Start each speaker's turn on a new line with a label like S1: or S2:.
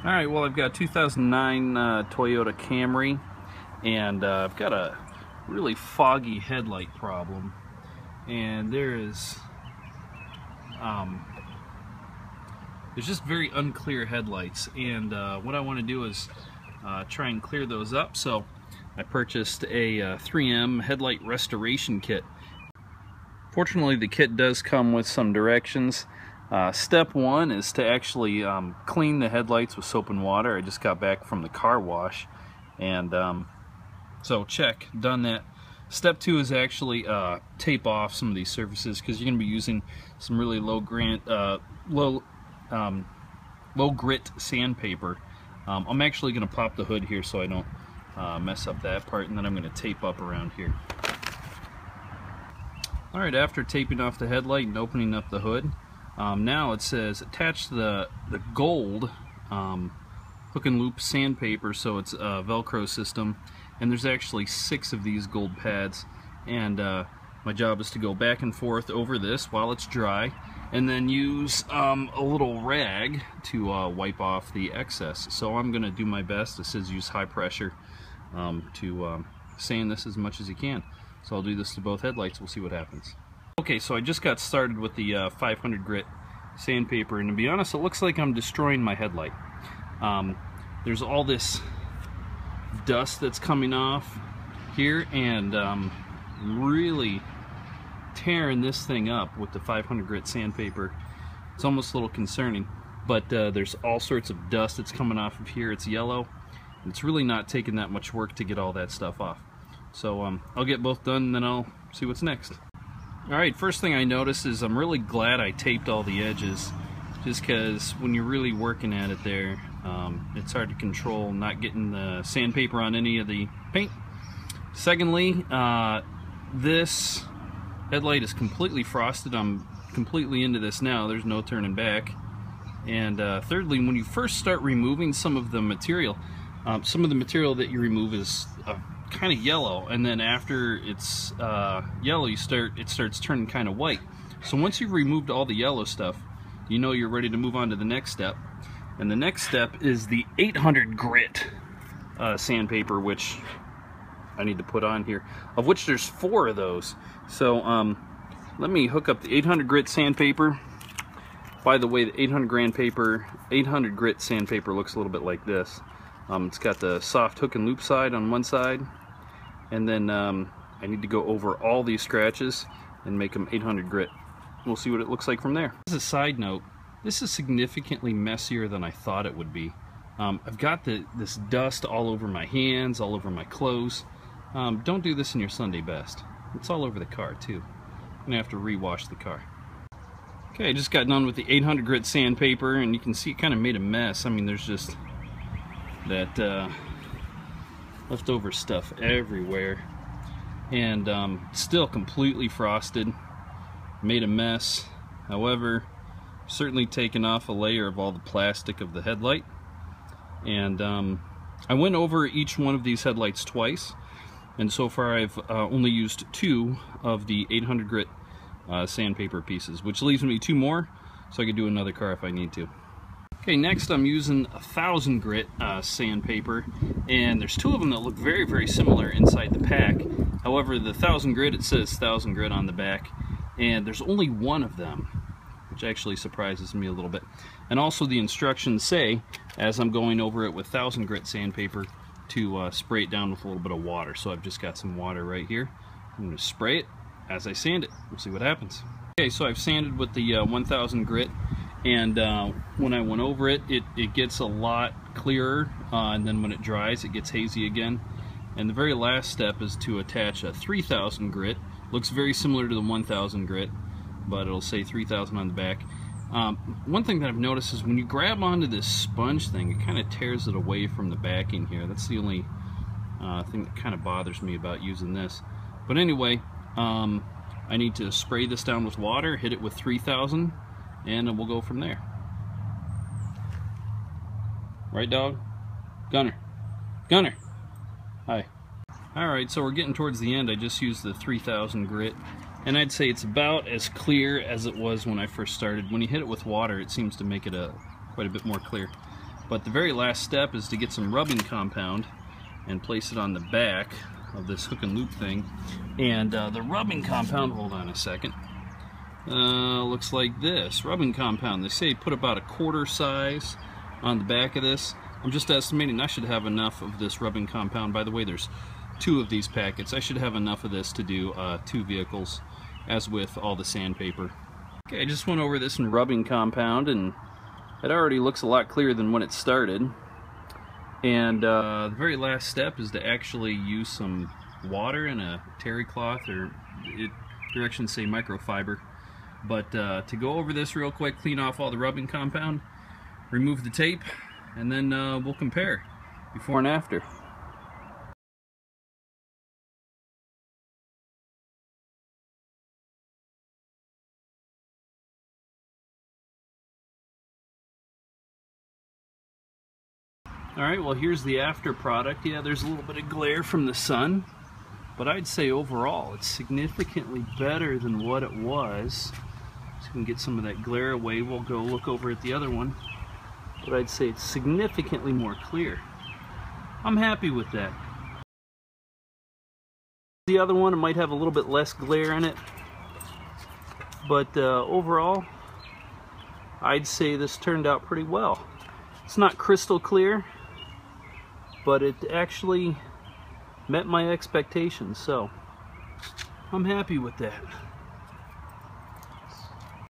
S1: Alright, well, I've got a 2009 Toyota Camry, and I've got a really foggy headlight problem, and there's just very unclear headlights, and what I want to do is try and clear those up. So I purchased a 3M headlight restoration kit. Fortunately, the kit does come with some directions. Step one is to actually clean the headlights with soap and water. I just got back from the car wash, and so check, done that. Step two is actually tape off some of these surfaces, because you're going to be using some really low grit sandpaper. I'm actually going to pop the hood here so I don't mess up that part, and then I'm going to tape up around here. Alright, after taping off the headlight and opening up the hood, now it says attach the gold hook and loop sandpaper, so it's a Velcro system, and there's actually 6 of these gold pads, and my job is to go back and forth over this while it's dry, and then use a little rag to wipe off the excess. So I'm going to do my best. It says use high pressure to sand this as much as you can. So I'll do this to both headlights. We'll see what happens. Okay, so I just got started with the 500 grit sandpaper, and to be honest, it looks like I'm destroying my headlight. There's all this dust that's coming off here, and really tearing this thing up with the 500 grit sandpaper. It's almost a little concerning, but there's all sorts of dust that's coming off of here. It's yellow, and it's really not taking that much work to get all that stuff off. So I'll get both done, and then I'll see what's next. Alright, first thing I noticed is I'm really glad I taped all the edges, just because when you're really working at it there, it's hard to control not getting the sandpaper on any of the paint. Secondly, this headlight is completely frosted. I'm completely into this now. There's no turning back. And thirdly, when you first start removing some of the material that you remove is kind of yellow, and then after it's yellow, it starts turning kind of white. So once you've removed all the yellow stuff, you know you're ready to move on to the next step. And the next step is the 800 grit sandpaper, which I need to put on here, of which there's 4 of those. So let me hook up the 800 grit sandpaper. By the way, the 800 grit sandpaper looks a little bit like this. It's got the soft hook and loop side on one side, and then I need to go over all these scratches and make them 800 grit. We'll see what it looks like from there. As a side note, this is significantly messier than I thought it would be. I've got this dust all over my hands, all over my clothes. Don't do this in your Sunday best. It's all over the car too. I'm gonna have to re-wash the car. Okay, I just got done with the 800 grit sandpaper, and you can see it kind of made a mess. I mean, there's just that leftover stuff everywhere, and still completely frosted, made a mess. However, certainly taken off a layer of all the plastic of the headlight, and I went over each one of these headlights twice, and so far I've only used 2 of the 800 grit sandpaper pieces, which leaves me 2 more, so I could do another car if I need to. Okay, next I'm using 1000 grit sandpaper, and there's 2 of them that look very, very similar inside the pack. However, the 1000 grit, it says 1000 grit on the back, and there's only 1 of them, which actually surprises me a little bit. And also the instructions say, as I'm going over it with 1000 grit sandpaper, to spray it down with a little bit of water. So I've just got some water right here. I'm going to spray it as I sand it. We'll see what happens. Okay, so I've sanded with the 1000 grit, and when I went over it, it gets a lot clearer, and then when it dries, it gets hazy again. And the very last step is to attach a 3000 grit. Looks very similar to the 1000 grit, but it'll say 3000 on the back. One thing that I've noticed is when you grab onto this sponge thing, it kind of tears it away from the backing here. That's the only thing that kind of bothers me about using this. But anyway, I need to spray this down with water, hit it with 3000, and then we'll go from there. Right, dog? Gunner. Gunner! Hi. Alright, so we're getting towards the end. I just used the 3000 grit, and I'd say it's about as clear as it was when I first started. When you hit it with water, it seems to make it quite a bit more clear. But the very last step is to get some rubbing compound and place it on the back of this hook and loop thing. And the rubbing compound, hold on a second, looks like this. Rubbing compound, they say put about a quarter size on the back of this. I'm just estimating I should have enough of this rubbing compound. By the way, there's 2 of these packets. I should have enough of this to do 2 vehicles, as with all the sandpaper. Okay, I just went over this in rubbing compound, and it already looks a lot clearer than when it started. And the very last step is to actually use some water in a terry cloth, or directions say microfiber. But to go over this real quick, clean off all the rubbing compound, remove the tape, and then we'll compare before and after. Alright, well here's the after product. Yeah, there's a little bit of glare from the sun, but I'd say overall it's significantly better than what it was. So we can get some of that glare away. We'll go look over at the other one, but I'd say it's significantly more clear. I'm happy with that. The other one, it might have a little bit less glare in it, but overall I'd say this turned out pretty well. It's not crystal clear, but it actually met my expectations, so I'm happy with that.